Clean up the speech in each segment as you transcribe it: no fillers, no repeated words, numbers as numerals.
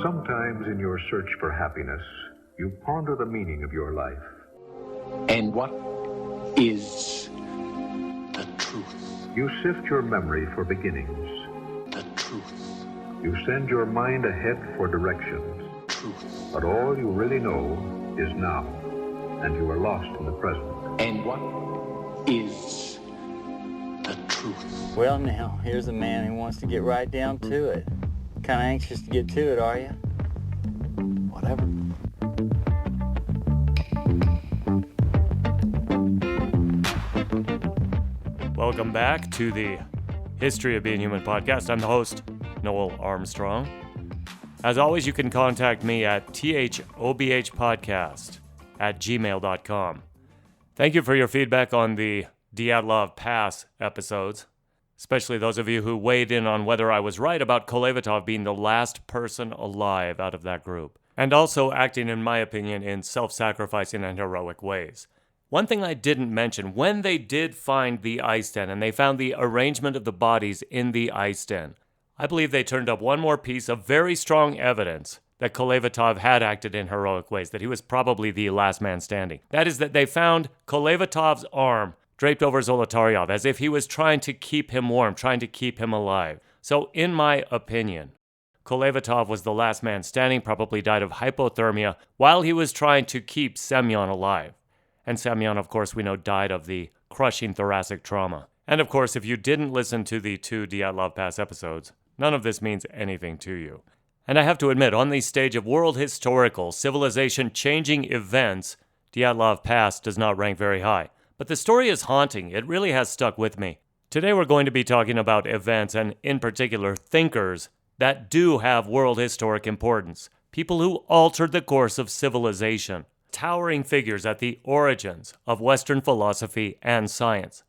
Sometimes in your search for happiness, you ponder the meaning of your life. And what is the truth? You sift your memory for beginnings. The truth. You send your mind ahead for directions. Truth. But all you really know is now, and you are lost in the present. And what is the truth? Well, now, here's a man who wants to get right down to it. Kind of anxious to get to it, are you? Whatever. Welcome back to the History of Being Human podcast. I'm the host, Noel Armstrong. As always, you can contact me at thobhpodcast@gmail.com. Thank you for your feedback on the Dyatlov Pass episodes, especially those of you who weighed in on whether I was right about Kolevatov being the last person alive out of that group, and also acting, in my opinion, in self-sacrificing and heroic ways. One thing I didn't mention, when they did find the ice den and they found the arrangement of the bodies in the ice den, I believe they turned up one more piece of very strong evidence that Kolevatov had acted in heroic ways, that he was probably the last man standing. That is that they found Kolevatov's arm draped over Zolotaryov as if he was trying to keep him warm, trying to keep him alive. So in my opinion, Kolevatov was the last man standing, probably died of hypothermia while he was trying to keep Semyon alive. And Semyon, of course, we know died of the crushing thoracic trauma. And of course, if you didn't listen to the 2 Dyatlov Pass episodes, none of this means anything to you. And I have to admit, on the stage of world historical, civilization-changing events, Dyatlov Pass does not rank very high. But the story is haunting. It really has stuck with me. Today we're going to be talking about events, and in particular, thinkers that do have world historic importance. People who altered the course of civilization. Towering figures at the origins of Western philosophy and science.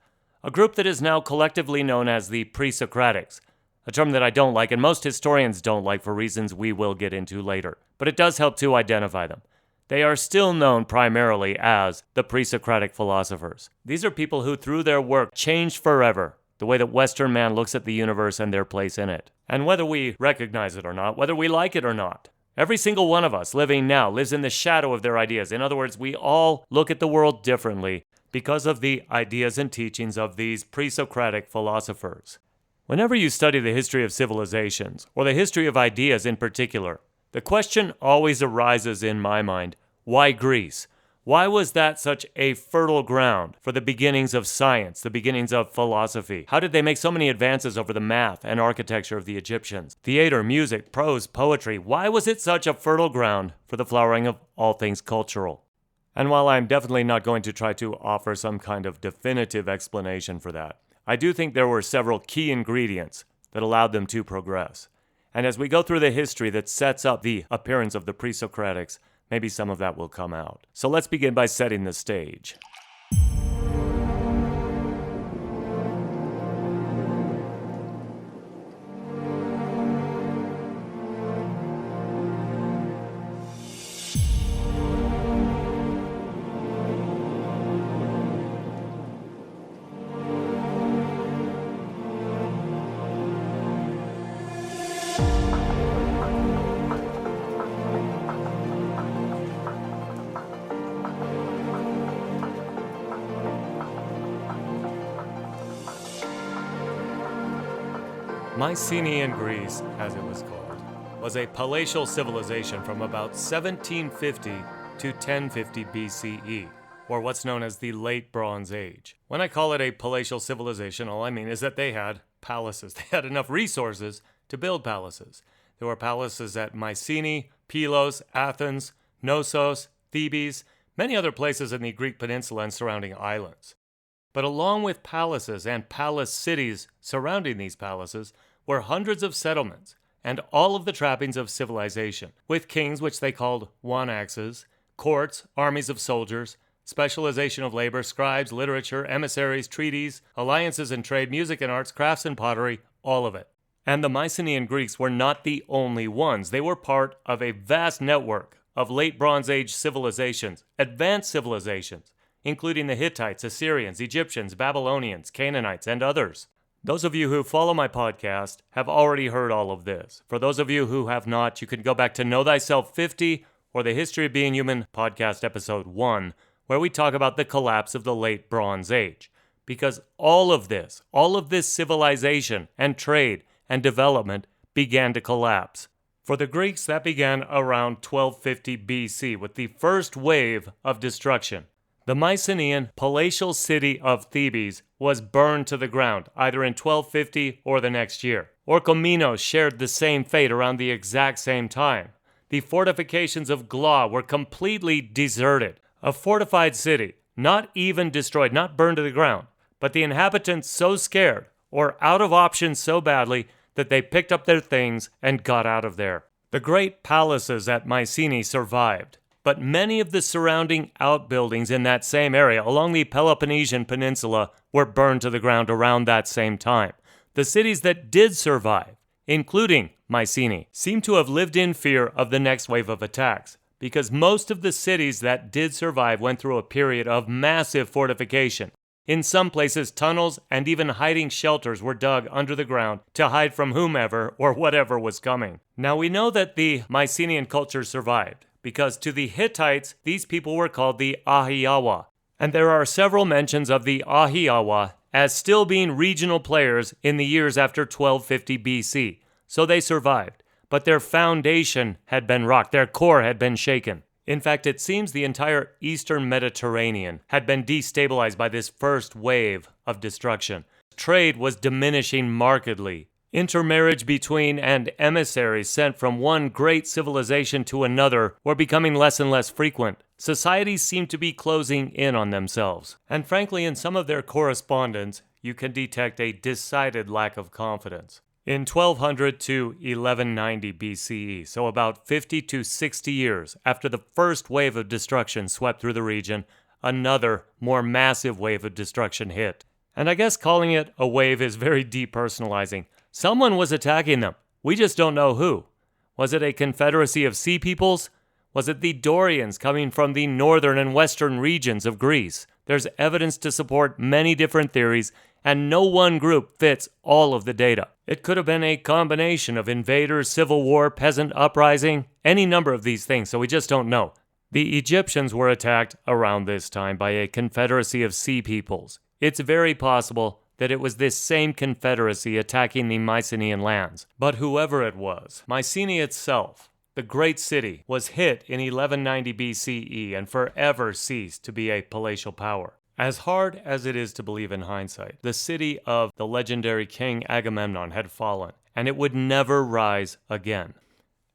A group that is now collectively known as the Pre-Socratics, a term that I don't like and most historians don't like for reasons we will get into later. But it does help to identify them. They are still known primarily as the pre-Socratic philosophers. These are people who, through their work, changed forever the way that Western man looks at the universe and their place in it. And whether we recognize it or not, whether we like it or not, every single one of us living now lives in the shadow of their ideas. In other words, we all look at the world differently because of the ideas and teachings of these pre-Socratic philosophers. Whenever you study the history of civilizations, or the history of ideas in particular, the question always arises in my mind, why Greece? Why was that such a fertile ground for the beginnings of science, the beginnings of philosophy? How did they make so many advances over the math and architecture of the Egyptians? Theater, music, prose, poetry. Why was it such a fertile ground for the flowering of all things cultural? And while I'm definitely not going to try to offer some kind of definitive explanation for that, I do think there were several key ingredients that allowed them to progress. And as we go through the history that sets up the appearance of the pre-Socratics, maybe some of that will come out. So let's begin by setting the stage. Mycenean Greece, as it was called, was a palatial civilization from about 1750 to 1050 BCE, or what's known as the Late Bronze Age. When I call it a palatial civilization, all I mean is that they had palaces. They had enough resources to build palaces. There were palaces at Mycenae, Pylos, Athens, Knossos, Thebes, many other places in the Greek peninsula and surrounding islands. But along with palaces and palace cities surrounding these palaces were hundreds of settlements and all of the trappings of civilization, with kings which they called wanaxes, courts, armies of soldiers, specialization of labor, scribes, literature, emissaries, treaties, alliances and trade, music and arts, crafts and pottery, all of it. And the Mycenaean Greeks were not the only ones. They were part of a vast network of late Bronze Age civilizations, advanced civilizations, including the Hittites, Assyrians, Egyptians, Babylonians, Canaanites, and others. Those of you who follow my podcast have already heard all of this. For those of you who have not, you can go back to Know Thyself 50 or the History of Being Human podcast episode 1, where we talk about the collapse of the late Bronze Age. Because all of this civilization and trade and development began to collapse. For the Greeks, that began around 1250 BC with the first wave of destruction. The Mycenean palatial city of Thebes was burned to the ground, either in 1250 or the next year. Orchomenos shared the same fate around the exact same time. The fortifications of Gla were completely deserted. A fortified city, not even destroyed, not burned to the ground, but the inhabitants so scared or out of options so badly that they picked up their things and got out of there. The great palaces at Mycenae survived, but many of the surrounding outbuildings in that same area along the Peloponnesian Peninsula were burned to the ground around that same time. The cities that did survive, including Mycenae, seem to have lived in fear of the next wave of attacks, because most of the cities that did survive went through a period of massive fortification. In some places, tunnels and even hiding shelters were dug under the ground to hide from whomever or whatever was coming. Now we know that the Mycenaean culture survived, because to the Hittites, these people were called the Ahiawa. And there are several mentions of the Ahiawa as still being regional players in the years after 1250 BC. So they survived, but their foundation had been rocked, their core had been shaken. In fact, it seems the entire eastern Mediterranean had been destabilized by this first wave of destruction. Trade was diminishing markedly. Intermarriage between and emissaries sent from one great civilization to another were becoming less and less frequent. Societies seemed to be closing in on themselves. And frankly, in some of their correspondence, you can detect a decided lack of confidence. In 1200 to 1190 BCE, so about 50 to 60 years after the first wave of destruction swept through the region, another, more massive wave of destruction hit. And I guess calling it a wave is very depersonalizing. Someone was attacking them. We just don't know who. Was it a confederacy of sea peoples? Was it the Dorians coming from the northern and western regions of Greece? There's evidence to support many different theories, and no one group fits all of the data. It could have been a combination of invaders, civil war, peasant uprising, any number of these things, so we just don't know. The Egyptians were attacked around this time by a confederacy of sea peoples. It's very possible that it was this same confederacy attacking the Mycenaean lands. But whoever it was, Mycenae itself, the great city, was hit in 1190 BCE and forever ceased to be a palatial power. As hard as it is to believe in hindsight, the city of the legendary King Agamemnon had fallen, and it would never rise again.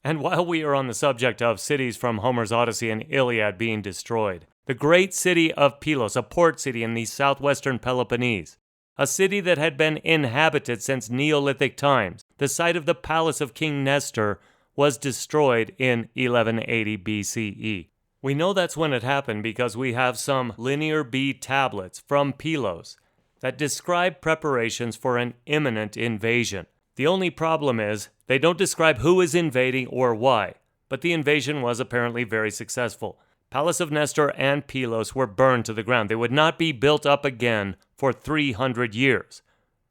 And while we are on the subject of cities from Homer's Odyssey and Iliad being destroyed, the great city of Pylos, a port city in the southwestern Peloponnese, a city that had been inhabited since Neolithic times, the site of the palace of King Nestor, was destroyed in 1180 BCE. We know that's when it happened because we have some Linear B tablets from Pylos that describe preparations for an imminent invasion. The only problem is they don't describe who is invading or why, but the invasion was apparently very successful. Palace of Nestor and Pylos were burned to the ground. They would not be built up again for 300 years.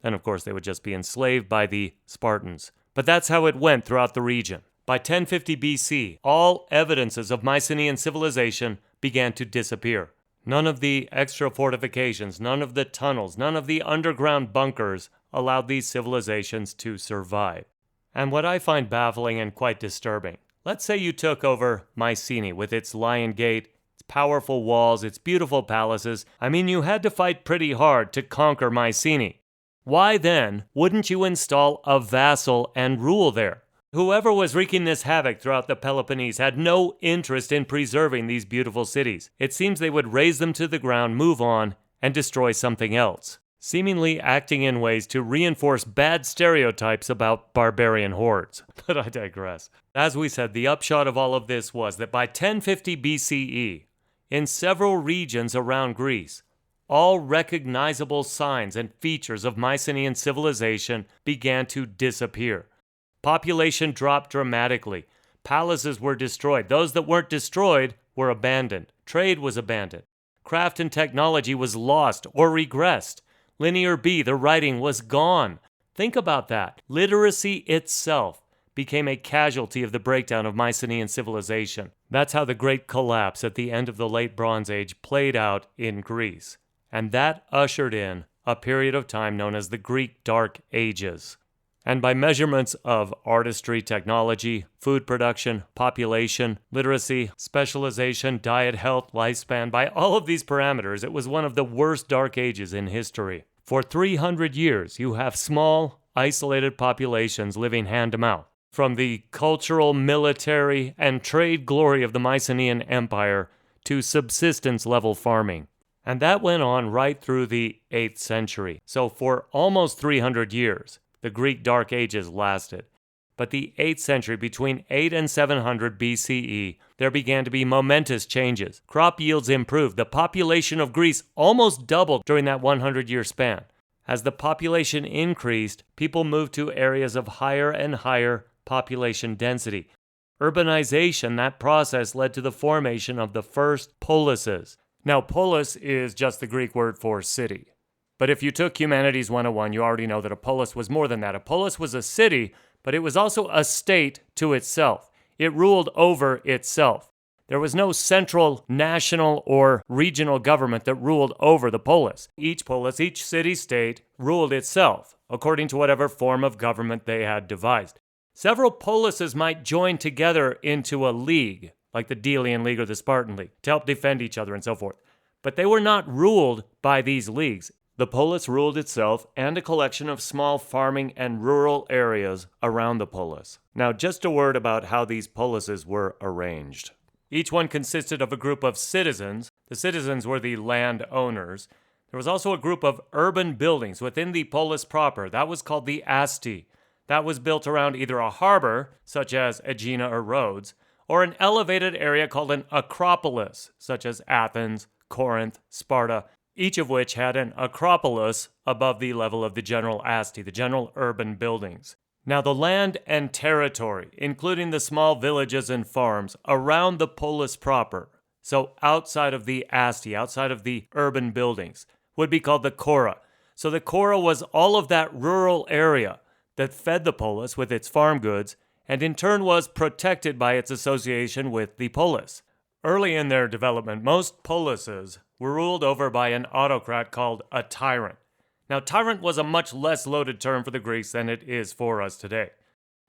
Then, of course, they would just be enslaved by the Spartans. But that's how it went throughout the region. By 1050 BC, all evidences of Mycenaean civilization began to disappear. None of the extra fortifications, none of the tunnels, none of the underground bunkers allowed these civilizations to survive. And what I find baffling and quite disturbing, let's say you took over Mycenae with its Lion Gate, its powerful walls, its beautiful palaces. I mean, you had to fight pretty hard to conquer Mycenae. Why then wouldn't you install a vassal and rule there? Whoever was wreaking this havoc throughout the Peloponnese had no interest in preserving these beautiful cities. It seems they would raze them to the ground, move on, and destroy something else, seemingly acting in ways to reinforce bad stereotypes about barbarian hordes. But I digress. As we said, the upshot of all of this was that by 1050 BCE, in several regions around Greece, all recognizable signs and features of Mycenaean civilization began to disappear. Population dropped dramatically. Palaces were destroyed. Those that weren't destroyed were abandoned. Trade was abandoned. Craft and technology was lost or regressed. Linear B, the writing, was gone. Think about that. Literacy itself became a casualty of the breakdown of Mycenean civilization. That's how the Great Collapse at the end of the Late Bronze Age played out in Greece. And that ushered in a period of time known as the Greek Dark Ages. And by measurements of artistry, technology, food production, population, literacy, specialization, diet, health, lifespan, by all of these parameters, it was one of the worst Dark Ages in history. For 300 years, you have small, isolated populations living hand to mouth. From the cultural, military, and trade glory of the Mycenaean Empire to subsistence-level farming. And that went on right through the 8th century. So for almost 300 years, the Greek Dark Ages lasted. But the 8th century, between 8 and 700 BCE, there began to be momentous changes. Crop yields improved. The population of Greece almost doubled during that 100-year span. As the population increased, people moved to areas of higher and higher population density. Urbanization, that process led to the formation of the first polises. Now, polis is just the Greek word for city. But if you took Humanities 101, you already know that a polis was more than that. A polis was a city, but it was also a state to itself. It ruled over itself. There was no central, national, or regional government that ruled over the polis. Each polis, each city-state, ruled itself, according to whatever form of government they had devised. Several polises might join together into a league, like the Delian League or the Spartan League, to help defend each other and so forth. But they were not ruled by these leagues. The polis ruled itself and a collection of small farming and rural areas around the polis. Now, just a word about how these polises were arranged. Each one consisted of a group of citizens. The citizens were the landowners. There was also a group of urban buildings within the polis proper. That was called the asti. That was built around either a harbor, such as Aegina or Rhodes, or an elevated area called an acropolis, such as Athens, Corinth, Sparta, each of which had an acropolis above the level of the general asti, the general urban buildings. Now, the land and territory, including the small villages and farms around the polis proper, so outside of the asti, outside of the urban buildings, would be called the chora. So the chora was all of that rural area that fed the polis with its farm goods, and in turn was protected by its association with the polis. Early in their development, most polises were ruled over by an autocrat called a tyrant. Now, tyrant was a much less loaded term for the Greeks than it is for us today.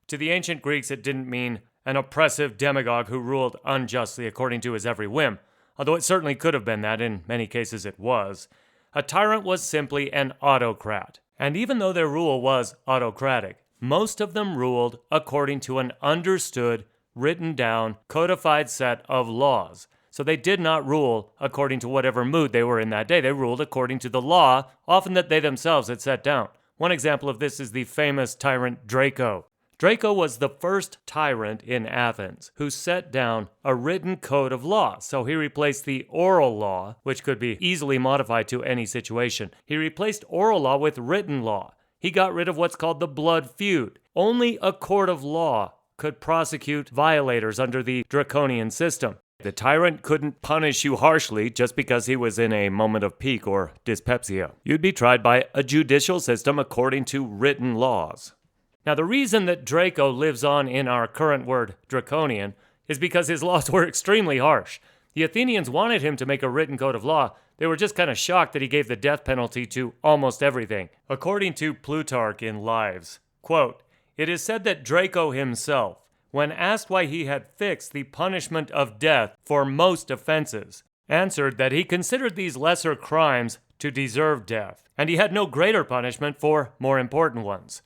To the ancient Greeks, it didn't mean an oppressive demagogue who ruled unjustly according to his every whim, although it certainly could have been that. In many cases it was. A tyrant was simply an autocrat. And even though their rule was autocratic, most of them ruled according to an understood, written down, codified set of laws. So they did not rule according to whatever mood they were in that day. They ruled according to the law, often that they themselves had set down. One example of this is the famous tyrant Draco. Draco was the first tyrant in Athens who set down a written code of law. So he replaced the oral law, which could be easily modified to any situation. He replaced oral law with written law. He got rid of what's called the blood feud. Only a court of law could prosecute violators under the draconian system. The tyrant couldn't punish you harshly just because he was in a moment of pique or dyspepsia. You'd be tried by a judicial system according to written laws. Now, the reason that Draco lives on in our current word, draconian, is because his laws were extremely harsh. The Athenians wanted him to make a written code of law. They were just kind of shocked that he gave the death penalty to almost everything. According to Plutarch in Lives, quote, "It is said that Draco himself, when asked why he had fixed the punishment of death for most offenses, answered that he considered these lesser crimes to deserve death, and he had no greater punishment for more important ones."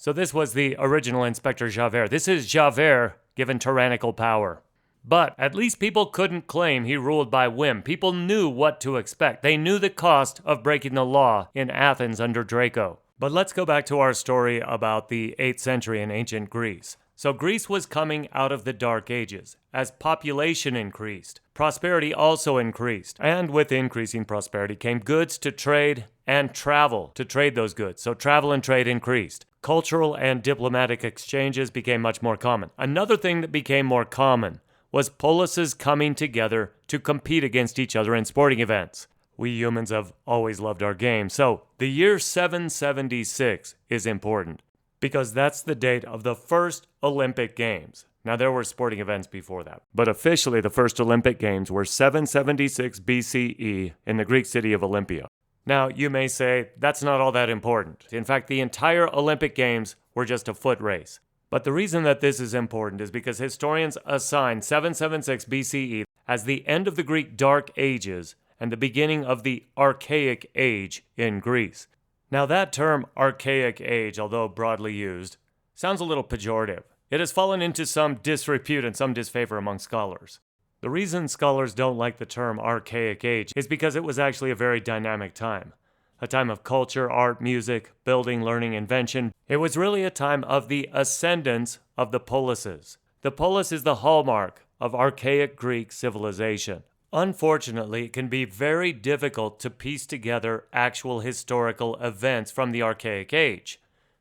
So this was the original Inspector Javert. This is Javert given tyrannical power. But at least people couldn't claim he ruled by whim. People knew what to expect. They knew the cost of breaking the law in Athens under Draco. But let's go back to our story about the 8th century in ancient Greece. So Greece was coming out of the Dark Ages. As population increased, prosperity also increased. And with increasing prosperity came goods to trade and travel to trade those goods. So travel and trade increased. Cultural and diplomatic exchanges became much more common. Another thing that became more common was polises coming together to compete against each other in sporting events. We humans have always loved our game. So the year 776 is important because that's the date of the first Olympic Games. Now, there were sporting events before that, but officially the first Olympic Games were 776 BCE in the Greek city of Olympia. Now, you may say that's not all that important. In fact, the entire Olympic Games were just a foot race. But the reason that this is important is because historians assign 776 BCE as the end of the Greek Dark Ages and the beginning of the Archaic Age in Greece. Now, that term, Archaic Age, although broadly used, sounds a little pejorative. It has fallen into some disrepute and some disfavor among scholars. The reason scholars don't like the term Archaic Age is because it was actually a very dynamic time. A time of culture, art, music, building, learning, invention. It was really a time of the ascendance of the polises. The polis is the hallmark of archaic Greek civilization. Unfortunately, it can be very difficult to piece together actual historical events from the Archaic Age.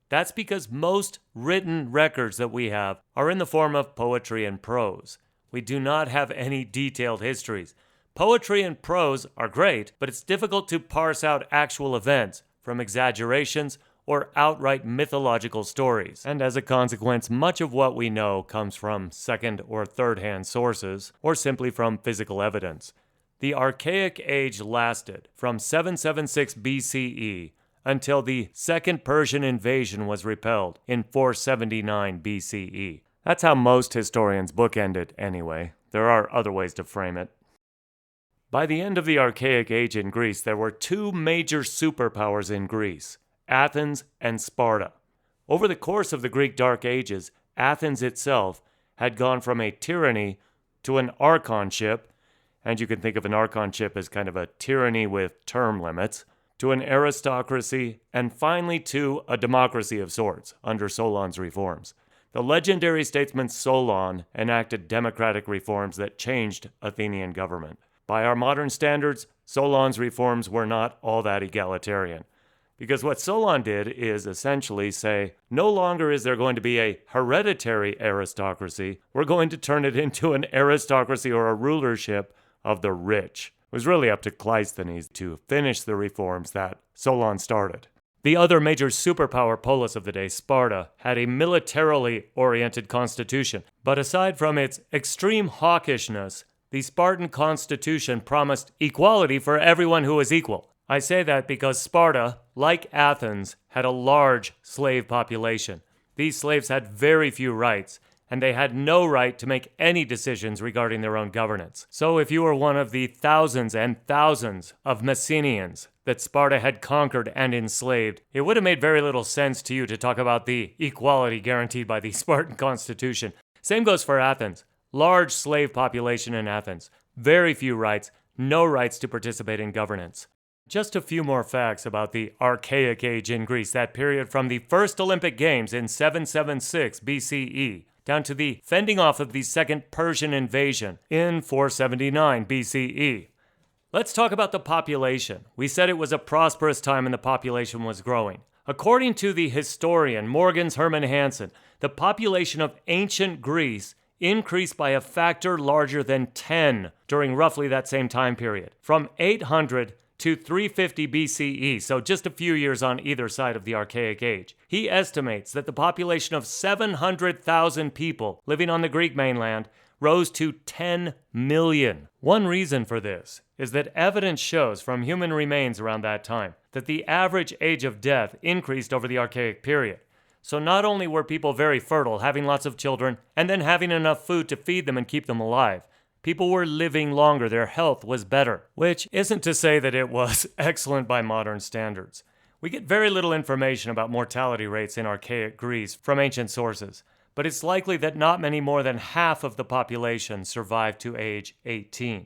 That's because most written records that we have are in the form of poetry and prose. We do not have any detailed histories. Poetry and prose are great, but it's difficult to parse out actual events from exaggerations or outright mythological stories. And as a consequence, much of what we know comes from second or third-hand sources, or simply from physical evidence. The Archaic Age lasted from 776 BCE until the Second Persian invasion was repelled in 479 BCE. That's how most historians bookend it anyway. There are other ways to frame it. By the end of the Archaic Age in Greece, there were two major superpowers in Greece, Athens and Sparta. Over the course of the Greek Dark Ages, Athens itself had gone from a tyranny to an archonship, and you can think of an archonship as kind of a tyranny with term limits, to an aristocracy, and finally to a democracy of sorts under Solon's reforms. The legendary statesman Solon enacted democratic reforms that changed Athenian government. By our modern standards, Solon's reforms were not all that egalitarian. Because what Solon did is essentially say, no longer is there going to be a hereditary aristocracy, we're going to turn it into an aristocracy or a rulership of the rich. It was really up to Cleisthenes to finish the reforms that Solon started. The other major superpower polis of the day, Sparta, had a militarily oriented constitution. But aside from its extreme hawkishness, the Spartan constitution promised equality for everyone who was equal. I say that because Sparta, like Athens, had a large slave population. These slaves had very few rights, and they had no right to make any decisions regarding their own governance. So if you were one of the thousands and thousands of Myceneans that Sparta had conquered and enslaved, it would have made very little sense to you to talk about the equality guaranteed by the Spartan constitution. Same goes for Athens. Large slave population in Athens. Very few rights, no rights to participate in governance. Just a few more facts about the Archaic Age in Greece, that period from the first Olympic Games in 776 BCE down to the fending off of the Second Persian invasion in 479 BCE. Let's talk about the population. We said it was a prosperous time and the population was growing. According to the historian Morgan's Herman Hansen, the population of ancient Greece increased by a factor larger than 10 during roughly that same time period, from 800 to 350 BCE, so just a few years on either side of the Archaic Age. He estimates that the population of 700,000 people living on the Greek mainland rose to 10 million. One reason for this is that evidence shows from human remains around that time that the average age of death increased over the Archaic period. So not only were people very fertile, having lots of children, and then having enough food to feed them and keep them alive, people were living longer, their health was better, which isn't to say that it was excellent by modern standards. We get very little information about mortality rates in archaic Greece from ancient sources, but it's likely that not many more than half of the population survived to age 18.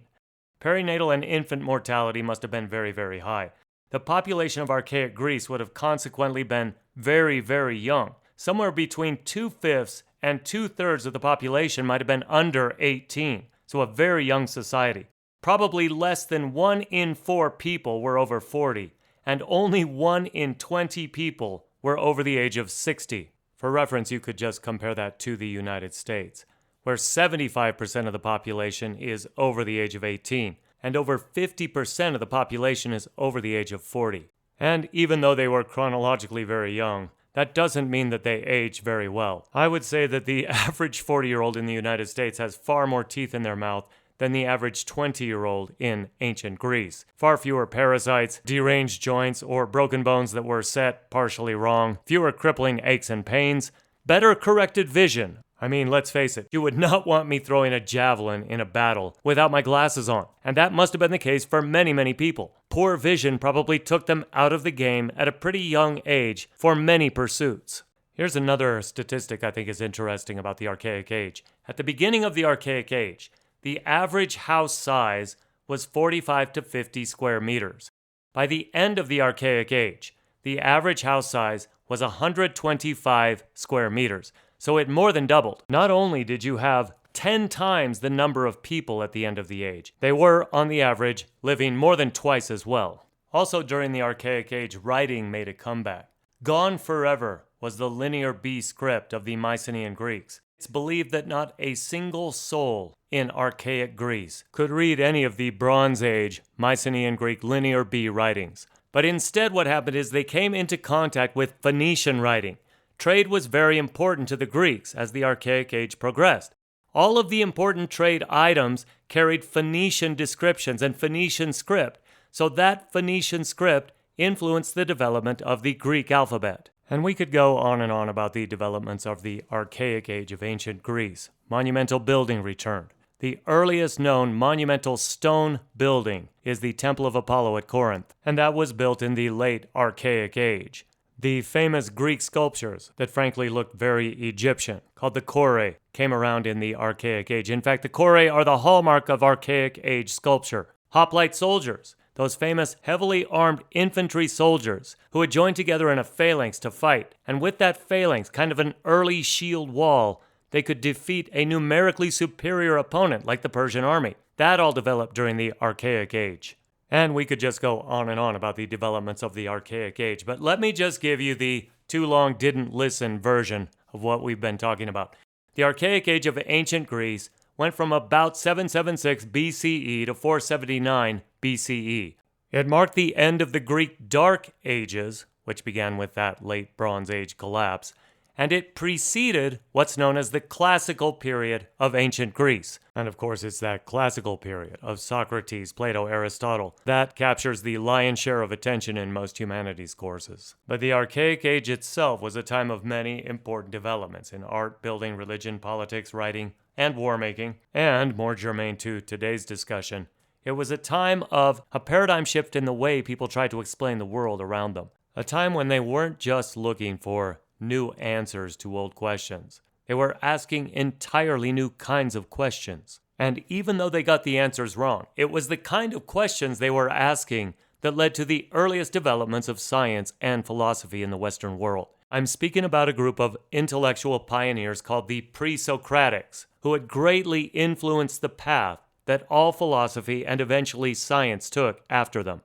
Perinatal and infant mortality must have been very, very high. The population of archaic Greece would have consequently been very, very young. Somewhere between 2/5 and 2/3 of the population might have been under 18, so a very young society. Probably less than 1 in 4 people were over 40, and only 1 in 20 people were over the age of 60. For reference, you could just compare that to the United States, where 75% of the population is over the age of 18, and over 50% of the population is over the age of 40. And even though they were chronologically very young, that doesn't mean that they age very well. I would say that the average 40-year-old in the United States has far more teeth in their mouth than the average 20-year-old in ancient Greece. Far fewer parasites, deranged joints, or broken bones that were set partially wrong, fewer crippling aches and pains, better corrected vision. I mean, let's face it, you would not want me throwing a javelin in a battle without my glasses on, and that must have been the case for many, many people. Poor vision probably took them out of the game at a pretty young age for many pursuits. Here's another statistic I think is interesting about the Archaic Age. At the beginning of the Archaic Age, the average house size was 45 to 50 square meters. By the end of the Archaic Age, the average house size was 125 square meters. So it more than doubled. Not only did you have 10 times the number of people at the end of the age, they were, on the average, living more than twice as well. Also during the Archaic Age, writing made a comeback. Gone forever was the linear B script of the Mycenean Greeks. It's believed that not a single soul in archaic Greece could read any of the Bronze Age Mycenaean Greek linear B writings. But instead what happened is they came into contact with Phoenician writing. Trade was very important to the Greeks as the Archaic Age progressed. All of the important trade items carried Phoenician descriptions and Phoenician script, so that Phoenician script influenced the development of the Greek alphabet. And we could go on and on about the developments of the Archaic Age of ancient Greece. Monumental building returned. The earliest known monumental stone building is the Temple of Apollo at Corinth, and that was built in the late Archaic Age. The famous Greek sculptures that frankly looked very Egyptian, called the Korai, came around in the Archaic Age. In fact, the Korai are the hallmark of Archaic Age sculpture. Hoplite soldiers, those famous heavily armed infantry soldiers who had joined together in a phalanx to fight, and with that phalanx, kind of an early shield wall, they could defeat a numerically superior opponent like the Persian army. That all developed during the Archaic Age. And we could just go on and on about the developments of the Archaic Age, but let me just give you the too long didn't listen version of what we've been talking about. The Archaic Age of ancient Greece went from about 776 BCE to 479 BCE. It marked the end of the Greek Dark Ages, which began with that late Bronze Age collapse, and it preceded what's known as the classical period of ancient Greece. And of course, it's that classical period of Socrates, Plato, Aristotle that captures the lion's share of attention in most humanities courses. But the Archaic Age itself was a time of many important developments in art, building, religion, politics, writing, and war making, and more germane to today's discussion, it was a time of a paradigm shift in the way people tried to explain the world around them. A time when they weren't just looking for new answers to old questions. They were asking entirely new kinds of questions. And even though they got the answers wrong, it was the kind of questions they were asking that led to the earliest developments of science and philosophy in the Western world. I'm speaking about a group of intellectual pioneers called the Pre-Socratics, who had greatly influenced the path that all philosophy and eventually science took after them.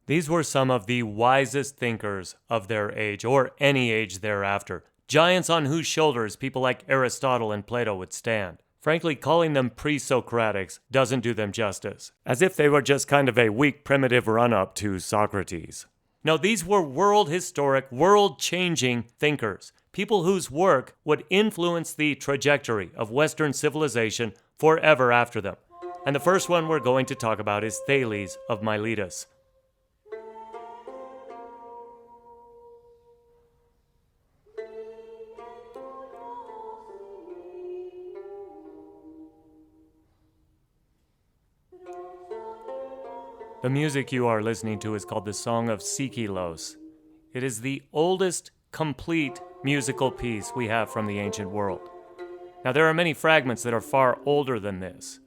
These were some of the wisest thinkers of their age, or any age thereafter, giants on whose shoulders people like Aristotle and Plato would stand. Frankly, calling them pre-Socratics doesn't do them justice, as if they were just kind of a weak, primitive run-up to Socrates. No, these were world-historic, world-changing thinkers, people whose work would influence the trajectory of Western civilization forever after them. And the first one we're going to talk about is Thales of Miletus. The music you are listening to is called the Song of Sikilos. It is the oldest complete musical piece we have from the ancient world. Now, there are many fragments that are far older than this,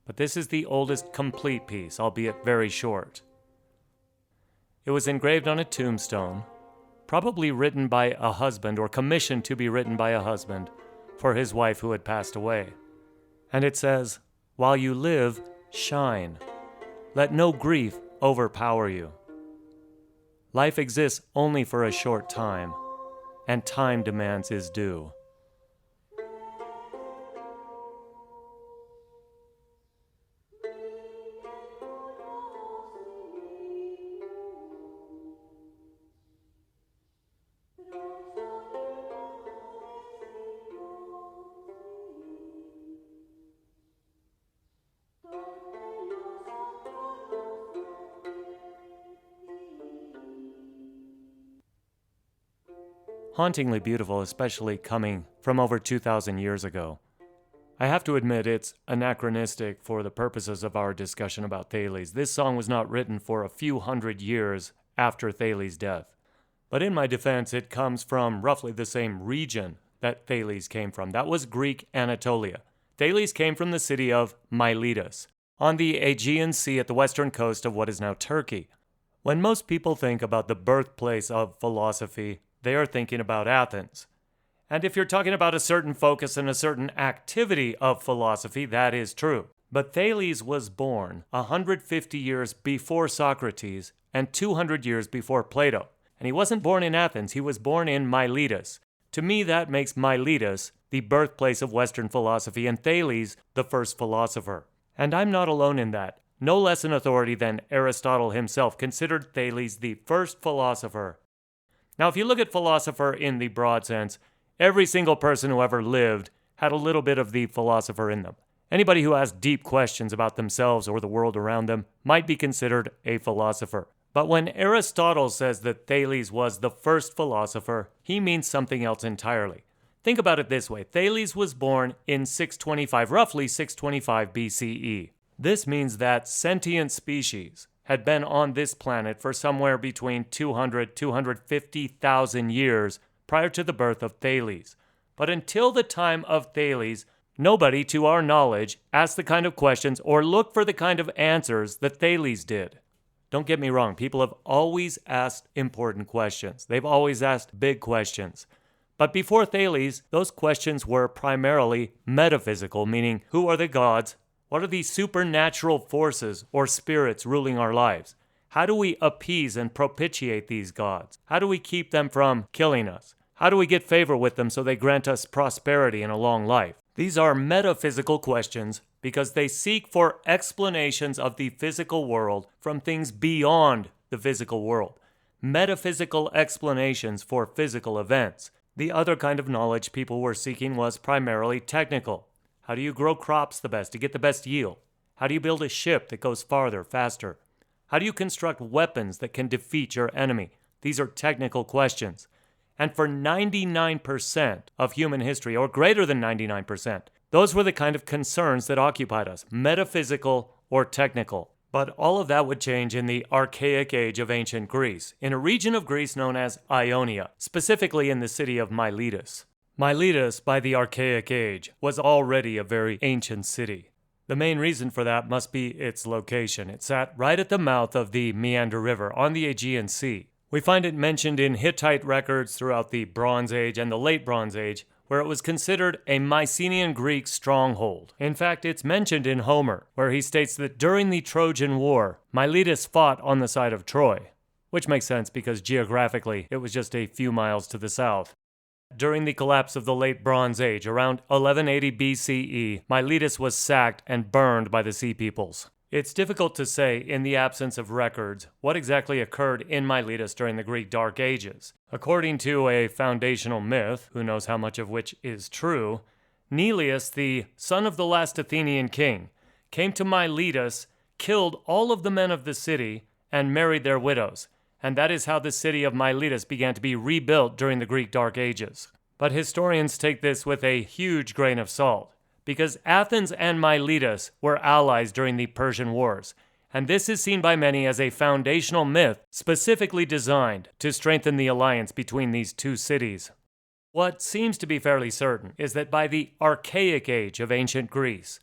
but this is the oldest complete piece, albeit very short. It was engraved on a tombstone, probably written by a husband or commissioned to be written by a husband for his wife who had passed away. And it says, "While you live, shine. Let no grief overpower you. Life exists only for a short time, and time demands his due." hauntingly beautiful, especially coming from over 2,000 years ago. I have to admit it's anachronistic for the purposes of our discussion about Thales. This song was not written for a few hundred years after Thales' death. But in my defense, it comes from roughly the same region that Thales came from. That was Greek Anatolia. Thales came from the city of Miletus, on the Aegean Sea at the western coast of what is now Turkey. When most people think about the birthplace of philosophy, they are thinking about Athens. And if you're talking about a certain focus and a certain activity of philosophy, that is true. But Thales was born 150 years before Socrates and 200 years before Plato. And he wasn't born in Athens, he was born in Miletus. To me, that makes Miletus the birthplace of Western philosophy and Thales the first philosopher. And I'm not alone in that. No less an authority than Aristotle himself considered Thales the first philosopher. Now, if you look at philosopher in the broad sense, every single person who ever lived had a little bit of the philosopher in them. Anybody who asked deep questions about themselves or the world around them might be considered a philosopher. But when Aristotle says that Thales was the first philosopher, he means something else entirely. Think about it this way. Thales was born in 625, roughly 625 BCE. This means that sentient species had been on this planet for somewhere between 200, 250,000 years prior to the birth of Thales. But until the time of Thales, nobody, to our knowledge, asked the kind of questions or looked for the kind of answers that Thales did. Don't get me wrong, people have always asked important questions. They've always asked big questions. But before Thales, those questions were primarily metaphysical, meaning who are the gods? What are the supernatural forces or spirits ruling our lives? How do we appease and propitiate these gods? How do we keep them from killing us? How do we get favor with them so they grant us prosperity and a long life? These are metaphysical questions because they seek for explanations of the physical world from things beyond the physical world. Metaphysical explanations for physical events. The other kind of knowledge people were seeking was primarily technical. How do you grow crops the best to get the best yield? How do you build a ship that goes farther, faster? How do you construct weapons that can defeat your enemy? These are technical questions. And for 99% of human history, or greater than 99%, those were the kind of concerns that occupied us, metaphysical or technical. But all of that would change in the Archaic Age of ancient Greece, in a region of Greece known as Ionia, specifically in the city of Miletus. Miletus, by the Archaic Age, was already a very ancient city. The main reason for that must be its location. It sat right at the mouth of the Meander River on the Aegean Sea. We find it mentioned in Hittite records throughout the Bronze Age and the Late Bronze Age, where it was considered a Mycenean Greek stronghold. In fact, it's mentioned in Homer, where he states that during the Trojan War, Miletus fought on the side of Troy, which makes sense because geographically it was just a few miles to the south. During the collapse of the Late Bronze Age, around 1180 BCE, Miletus was sacked and burned by the Sea Peoples. It's difficult to say, in the absence of records, what exactly occurred in Miletus during the Greek Dark Ages. According to a foundational myth, who knows how much of which is true, Neleus, the son of the last Athenian king, came to Miletus, killed all of the men of the city, and married their widows. And that is how the city of Miletus began to be rebuilt during the Greek Dark Ages. But historians take this with a huge grain of salt, because Athens and Miletus were allies during the Persian Wars, and this is seen by many as a foundational myth specifically designed to strengthen the alliance between these two cities. What seems to be fairly certain is that by the Archaic Age of ancient Greece,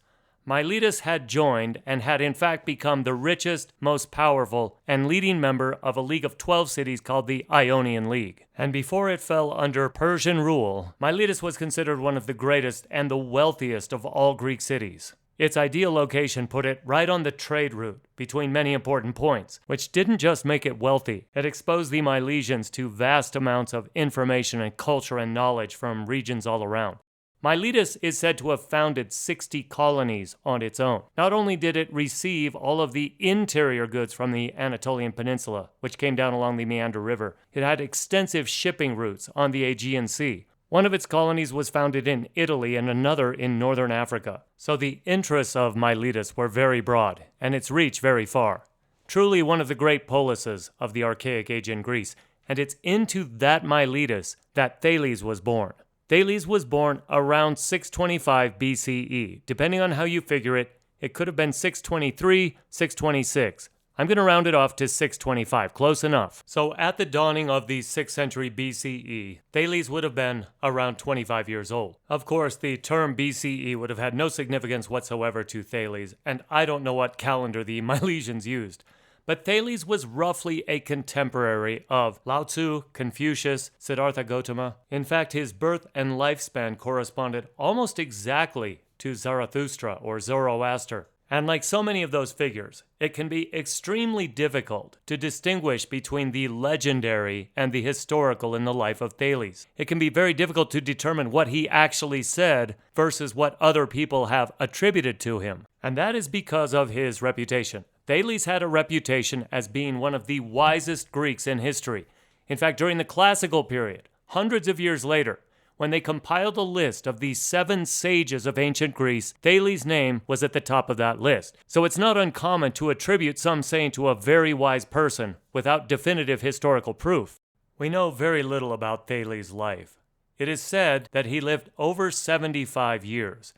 Miletus had joined and had in fact become the richest, most powerful, and leading member of a league of 12 cities called the Ionian League. And before it fell under Persian rule, Miletus was considered one of the greatest and the wealthiest of all Greek cities. Its ideal location put it right on the trade route between many important points, which didn't just make it wealthy, it exposed the Milesians to vast amounts of information and culture and knowledge from regions all around. Miletus is said to have founded 60 colonies on its own. Not only did it receive all of the interior goods from the Anatolian Peninsula, which came down along the Meander River, it had extensive shipping routes on the Aegean Sea. One of its colonies was founded in Italy and another in northern Africa. So the interests of Miletus were very broad, and its reach very far. Truly one of the great polises of the Archaic Age in Greece, And it's into that Miletus that Thales was born. Thales was born around 625 BCE. Depending on how you figure it, it could have been 623, 626. I'm going to round it off to 625, close enough. So at the dawning of the 6th century BCE, Thales would have been around 25 years old. Of course, the term BCE would have had no significance whatsoever to Thales, and I don't know what calendar the Milesians used. But Thales was roughly a contemporary of Lao Tzu, Confucius, Siddhartha Gautama. In fact, his birth and lifespan corresponded almost exactly to Zarathustra or Zoroaster. And like so many of those figures, it can be extremely difficult to distinguish between the legendary and the historical in the life of Thales. It can be very difficult to determine what he actually said versus what other people have attributed to him. And that is because of his reputation. Thales had a reputation as being one of the wisest Greeks in history. In fact, during the classical period, hundreds of years later, when they compiled a list of the 7 sages of ancient Greece, Thales' name was at the top of that list. So it's not uncommon to attribute some saying to a very wise person without definitive historical proof. We know very little about Thales' life. It is said that he lived over 75 years,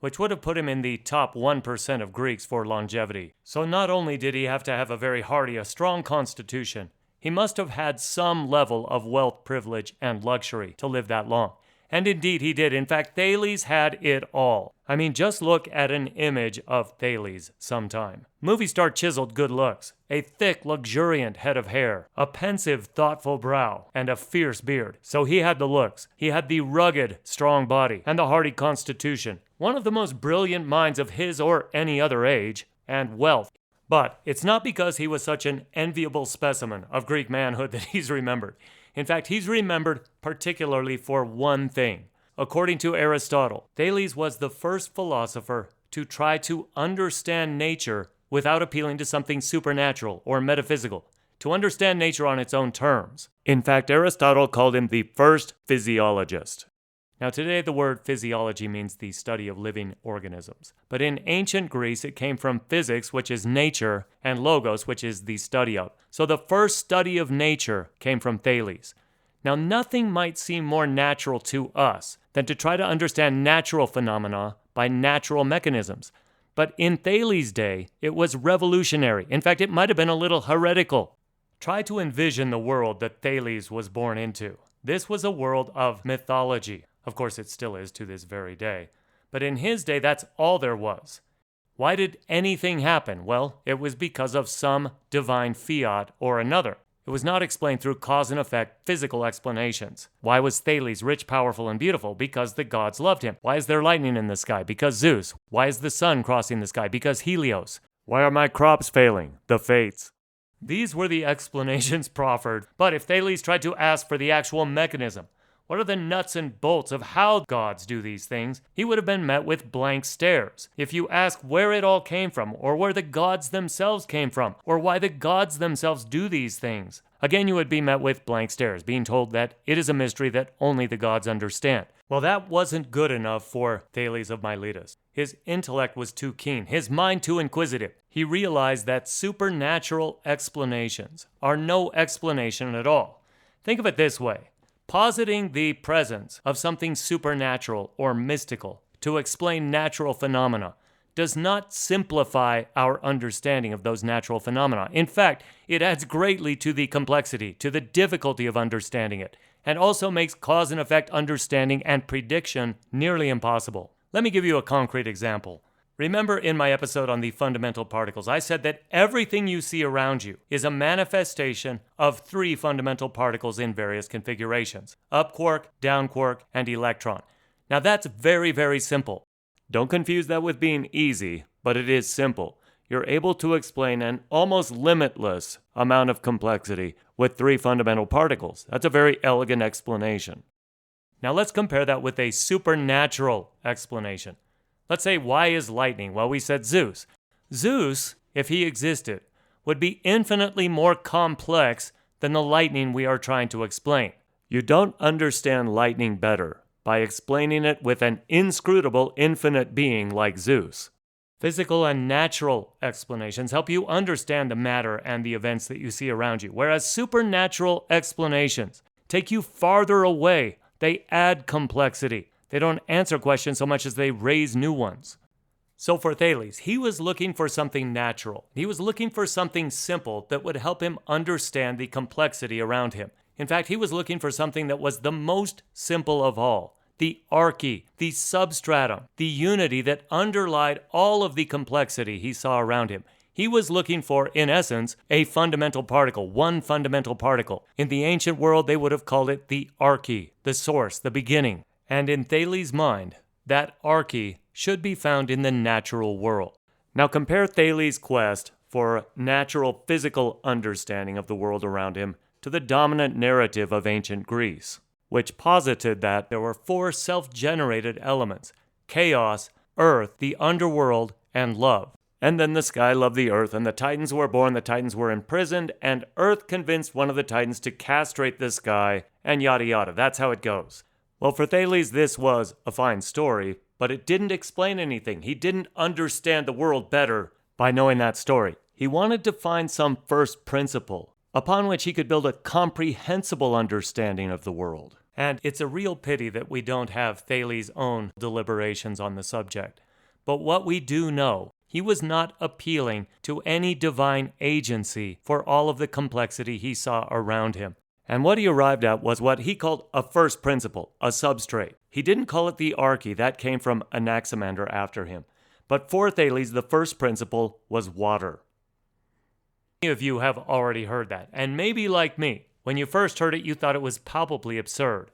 which would have put him in the top 1% of Greeks for longevity. So not only did he have to have a very hardy, a strong constitution, he must have had some level of wealth, privilege, and luxury to live that long. And indeed he did. In fact, Thales had it all. I mean, just look at an image of Thales sometime. Movie star chiseled good looks, a thick, luxuriant head of hair, a pensive, thoughtful brow, and a fierce beard. So he had the looks. He had the rugged, strong body, and the hardy constitution. One of the most brilliant minds of his or any other age, and wealth. But it's not because he was such an enviable specimen of Greek manhood that he's remembered. In fact, he's remembered particularly for one thing. According to Aristotle, Thales was the first philosopher to try to understand nature without appealing to something supernatural or metaphysical, to understand nature on its own terms. In fact, Aristotle called him the first physiologist. Now today the word physiology means the study of living organisms. But in ancient Greece it came from physics, which is nature, and logos, which is the study of. So the first study of nature came from Thales. Now nothing might seem more natural to us than to try to understand natural phenomena by natural mechanisms. But in Thales' day, it was revolutionary. In fact, it might have been a little heretical. Try to envision the world that Thales was born into. This was a world of mythology. Of course, it still is to this very day. But in his day, that's all there was. Why did anything happen? Well, it was because of some divine fiat or another. It was not explained through cause and effect physical explanations. Why was Thales rich, powerful, and beautiful? Because the gods loved him. Why is there lightning in the sky? Because Zeus. Why is the sun crossing the sky? Because Helios. Why are my crops failing? The fates. These were the explanations proffered. But if Thales tried to ask for the actual mechanism, what are the nuts and bolts of how gods do these things? He would have been met with blank stares. If you ask where it all came from, or where the gods themselves came from, or why the gods themselves do these things, again you would be met with blank stares, being told that it is a mystery that only the gods understand. Well, that wasn't good enough for Thales of Miletus. His intellect was too keen, his mind too inquisitive. He realized that supernatural explanations are no explanation at all. Think of it this way. Positing the presence of something supernatural or mystical to explain natural phenomena does not simplify our understanding of those natural phenomena. In fact, it adds greatly to the complexity, to the difficulty of understanding it, and also makes cause and effect understanding and prediction nearly impossible. Let me give you a concrete example. Remember in my episode on the fundamental particles, I said that everything you see around you is a manifestation of 3 fundamental particles in various configurations: up quark, down quark, and electron. Now that's very, very simple. Don't confuse that with being easy, but it is simple. You're able to explain an almost limitless amount of complexity with 3 fundamental particles. That's a very elegant explanation. Now let's compare that with a supernatural explanation. Let's say, why is lightning? Well, we said Zeus. Zeus, if he existed, would be infinitely more complex than the lightning we are trying to explain. You don't understand lightning better by explaining it with an inscrutable infinite being like Zeus. Physical and natural explanations help you understand the matter and the events that you see around you, whereas supernatural explanations take you farther away. They add complexity. They don't answer questions so much as they raise new ones. So for Thales, he was looking for something natural. He was looking for something simple that would help him understand the complexity around him. In fact, he was looking for something that was the most simple of all. The arche, the substratum, the unity that underlied all of the complexity he saw around him. He was looking for, in essence, a fundamental particle, one fundamental particle. In the ancient world, they would have called it the arche, the source, the beginning. And in Thales' mind, that arche should be found in the natural world. Now compare Thales' quest for natural physical understanding of the world around him to the dominant narrative of ancient Greece, which posited that there were 4 self-generated elements: chaos, earth, the underworld, and love. And then the sky loved the earth, and the Titans were born, the Titans were imprisoned, and earth convinced one of the Titans to castrate the sky, and yada yada. That's how it goes. Well, for Thales, this was a fine story, but it didn't explain anything. He didn't understand the world better by knowing that story. He wanted to find some first principle upon which he could build a comprehensible understanding of the world. And it's a real pity that we don't have Thales' own deliberations on the subject. But what we do know, he was not appealing to any divine agency for all of the complexity he saw around him. And what he arrived at was what he called a first principle, a substrate. He didn't call it the arche, that came from Anaximander after him. But for Thales, the first principle was water. Many of you have already heard that, and maybe like me, when you first heard it, you thought it was palpably absurd.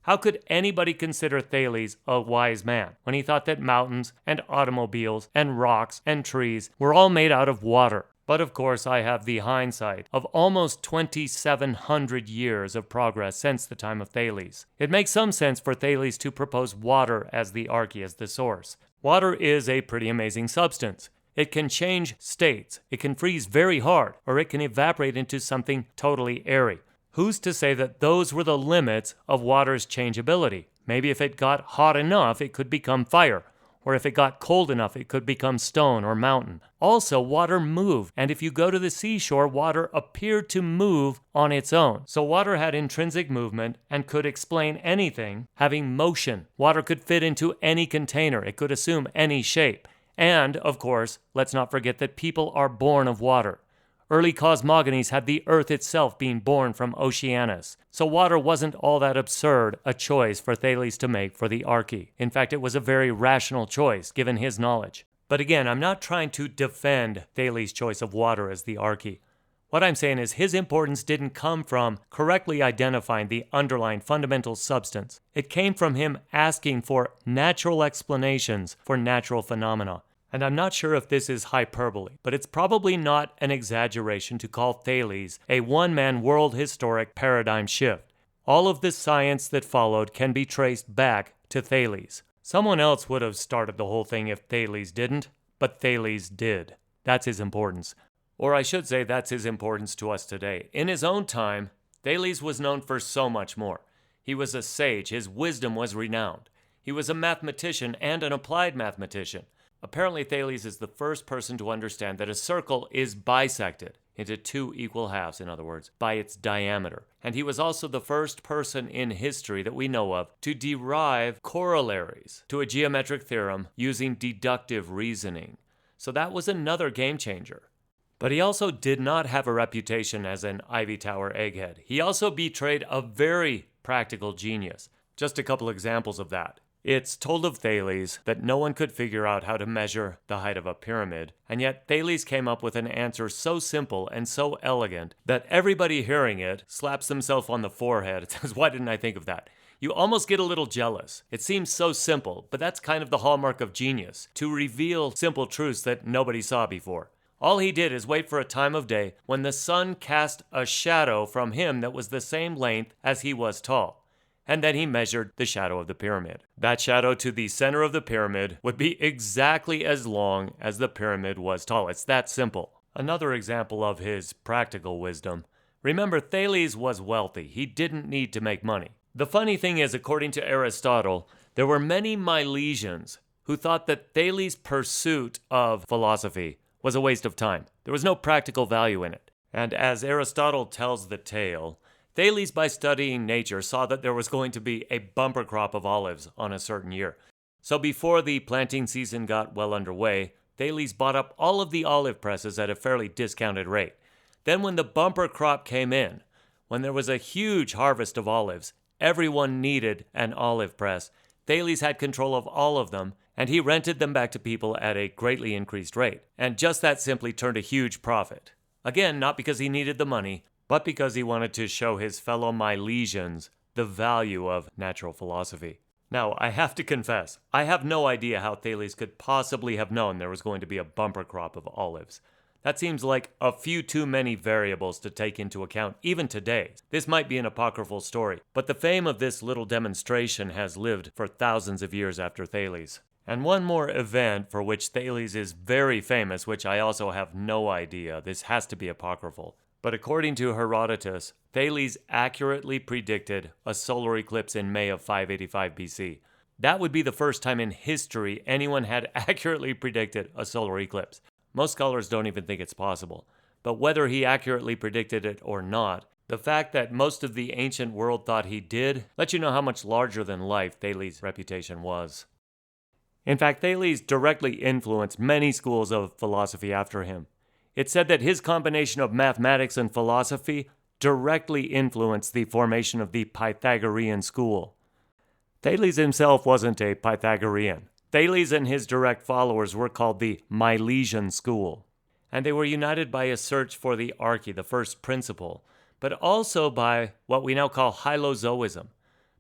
How could anybody consider Thales a wise man when he thought that mountains and automobiles and rocks and trees were all made out of water? But of course, I have the hindsight of almost 2,700 years of progress since the time of Thales. It makes some sense for Thales to propose water as the arche, as the source. Water is a pretty amazing substance. It can change states. It can freeze very hard, or it can evaporate into something totally airy. Who's to say that those were the limits of water's changeability? Maybe if it got hot enough, it could become fire. Or if it got cold enough, it could become stone or mountain. Also, water moved, and if you go to the seashore, water appeared to move on its own. So water had intrinsic movement and could explain anything having motion. Water could fit into any container. It could assume any shape. And, of course, let's not forget that people are born of water. Early cosmogonies had the earth itself being born from Oceanus. So water wasn't all that absurd a choice for Thales to make for the arche. In fact, it was a very rational choice, given his knowledge. But again, I'm not trying to defend Thales' choice of water as the arche. What I'm saying is his importance didn't come from correctly identifying the underlying fundamental substance. It came from him asking for natural explanations for natural phenomena. And I'm not sure if this is hyperbole, but it's probably not an exaggeration to call Thales a one-man world historic paradigm shift. All of the science that followed can be traced back to Thales. Someone else would have started the whole thing if Thales didn't, but Thales did. That's his importance. Or I should say that's his importance to us today. In his own time, Thales was known for so much more. He was a sage. His wisdom was renowned. He was a mathematician and an applied mathematician. Apparently, Thales is the first person to understand that a circle is bisected into 2 equal halves, in other words, by its diameter. And he was also the first person in history that we know of to derive corollaries to a geometric theorem using deductive reasoning. So that was another game changer. But he also did not have a reputation as an Ivy Tower egghead. He also betrayed a very practical genius. Just a couple examples of that. It's told of Thales that no one could figure out how to measure the height of a pyramid, and yet Thales came up with an answer so simple and so elegant that everybody hearing it slaps themselves on the forehead and says, "Why didn't I think of that?" You almost get a little jealous. It seems so simple, but that's kind of the hallmark of genius, to reveal simple truths that nobody saw before. All he did is wait for a time of day when the sun cast a shadow from him that was the same length as he was tall. And then he measured the shadow of the pyramid. That shadow to the center of the pyramid would be exactly as long as the pyramid was tall. It's that simple. Another example of his practical wisdom. Remember, Thales was wealthy. He didn't need to make money. The funny thing is, according to Aristotle, there were many Milesians, who thought that Thales' pursuit of philosophy was a waste of time. There was no practical value in it. And as Aristotle tells the tale, Thales, by studying nature, saw that there was going to be a bumper crop of olives on a certain year. So before the planting season got well underway, Thales bought up all of the olive presses at a fairly discounted rate. Then when the bumper crop came in, when there was a huge harvest of olives, everyone needed an olive press. Thales had control of all of them, and he rented them back to people at a greatly increased rate. And just that simply turned a huge profit. Again, not because he needed the money, but because he wanted to show his fellow Milesians the value of natural philosophy. Now, I have to confess, I have no idea how Thales could possibly have known there was going to be a bumper crop of olives. That seems like a few too many variables to take into account, even today. This might be an apocryphal story, but the fame of this little demonstration has lived for thousands of years after Thales. And one more event for which Thales is very famous, which I also have no idea. This has to be apocryphal. But according to Herodotus, Thales accurately predicted a solar eclipse in May of 585 BC. That would be the first time in history anyone had accurately predicted a solar eclipse. Most scholars don't even think it's possible. But whether he accurately predicted it or not, the fact that most of the ancient world thought he did lets you know how much larger than life Thales' reputation was. In fact, Thales directly influenced many schools of philosophy after him. It's said that his combination of mathematics and philosophy directly influenced the formation of the Pythagorean school. Thales himself wasn't a Pythagorean. Thales and his direct followers were called the Milesian school, and they were united by a search for the arche, the first principle, but also by what we now call hylozoism,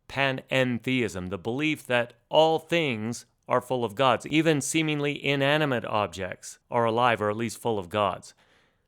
panentheism, the belief that all things are full of gods. Even seemingly inanimate objects are alive, or at least full of gods.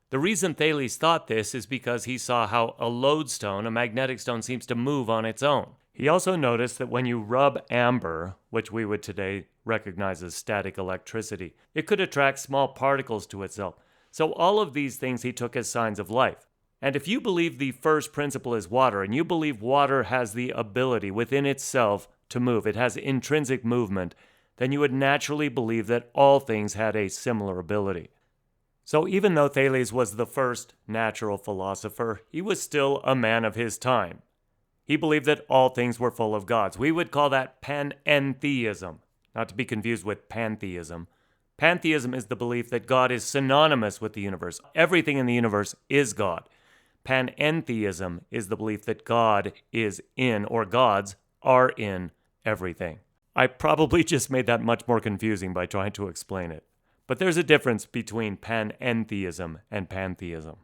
The reason Thales thought this is because he saw how a lodestone, a magnetic stone, seems to move on its own. He also noticed that when you rub amber, which we would today recognize as static electricity, it could attract small particles to itself. So all of these things he took as signs of life. And if you believe the first principle is water, and you believe water has the ability within itself to move, it has intrinsic movement, then you would naturally believe that all things had a similar ability. So even though Thales was the first natural philosopher, he was still a man of his time. He believed that all things were full of gods. We would call that panentheism, not to be confused with pantheism. Pantheism is the belief that God is synonymous with the universe. Everything in the universe is God. Panentheism is the belief that God is in, or gods are in, everything. I probably just made that much more confusing by trying to explain it. But there's a difference between panentheism and pantheism.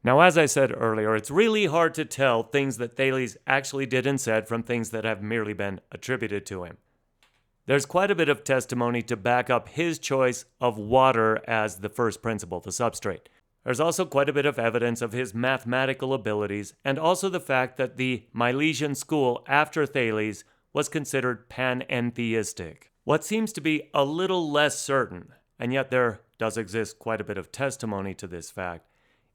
Now, as I said earlier, it's really hard to tell things that Thales actually did and said from things that have merely been attributed to him. There's quite a bit of testimony to back up his choice of water as the first principle, the substrate. There's also quite a bit of evidence of his mathematical abilities, and also the fact that the Milesian school after Thales was considered panentheistic. What seems to be a little less certain, and yet there does exist quite a bit of testimony to this fact,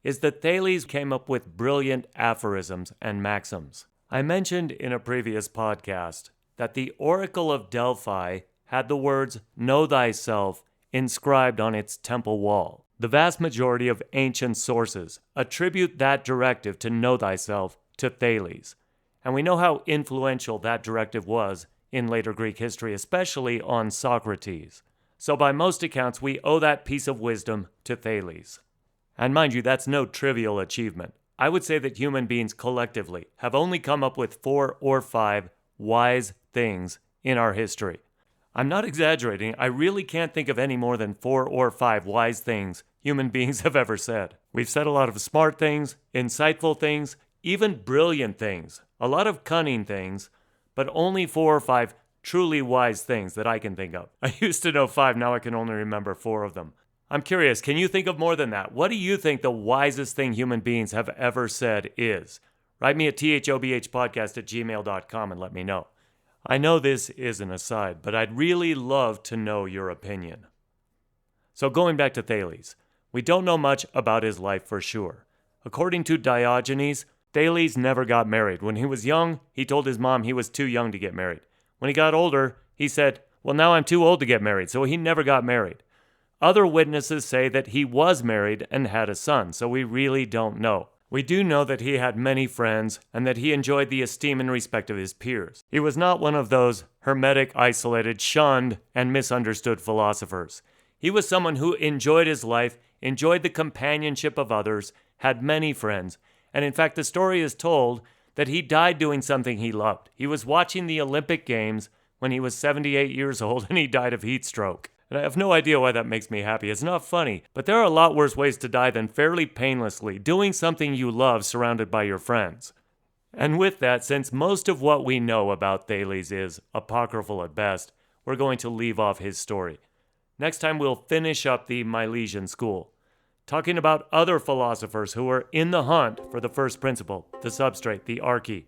is that Thales came up with brilliant aphorisms and maxims. I mentioned in a previous podcast that the Oracle of Delphi had the words, "Know thyself," inscribed on its temple wall. The vast majority of ancient sources attribute that directive to know thyself to Thales. And we know how influential that directive was in later Greek history, especially on Socrates. So by most accounts, we owe that piece of wisdom to Thales. And mind you, that's no trivial achievement. I would say that human beings collectively have only come up with 4 or 5 wise things in our history. I'm not exaggerating. I really can't think of any more than 4 or 5 wise things human beings have ever said. We've said a lot of smart things, insightful things, even brilliant things, a lot of cunning things, but only 4 or 5 truly wise things that I can think of. I used to know 5, now I can only remember 4 of them. I'm curious, can you think of more than that? What do you think the wisest thing human beings have ever said is? Write me at thobhpodcast@gmail.com and let me know. I know this is an aside, but I'd really love to know your opinion. So going back to Thales, we don't know much about his life for sure. According to Diogenes, Thales never got married. When he was young, he told his mom he was too young to get married. When he got older, he said, Well, now I'm too old to get married, so he never got married. Other witnesses say that he was married and had a son, so we really don't know. We do know that he had many friends and that he enjoyed the esteem and respect of his peers. He was not one of those hermetic, isolated, shunned, and misunderstood philosophers. He was someone who enjoyed his life, enjoyed the companionship of others, had many friends, and in fact the story is told that he died doing something he loved. He was watching the Olympic Games when he was 78 years old and he died of heat stroke. And I have no idea why that makes me happy. It's not funny, but there are a lot worse ways to die than fairly painlessly, doing something you love surrounded by your friends. And with that, since most of what we know about Thales is apocryphal at best, we're going to leave off his story. Next time we'll finish up the Milesian school, talking about other philosophers who were in the hunt for the first principle, the substrate, the arche.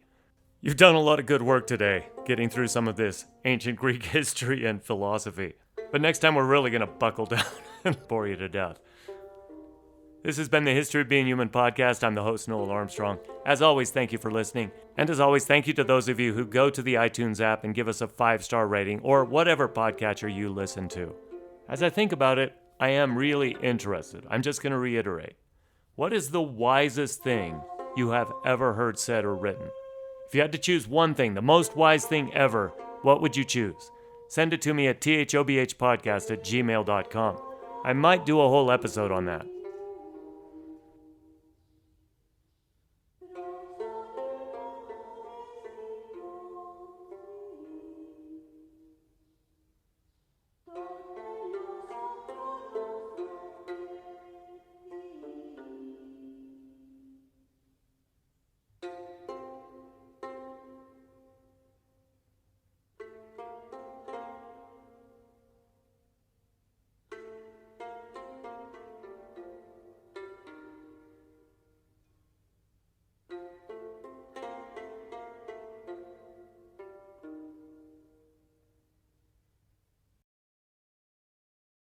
You've done a lot of good work today, getting through some of this ancient Greek history and philosophy. But next time we're really going to buckle down and bore you to death. This has been the History of Being Human podcast. I'm the host, Noel Armstrong. As always, thank you for listening. And as always, thank you to those of you who go to the iTunes app and give us a 5-star rating or whatever podcatcher you listen to. As I think about it, I am really interested. I'm just going to reiterate. What is the wisest thing you have ever heard said or written? If you had to choose one thing, the most wise thing ever, what would you choose? Send it to me at thobhpodcast@gmail.com. I might do a whole episode on that.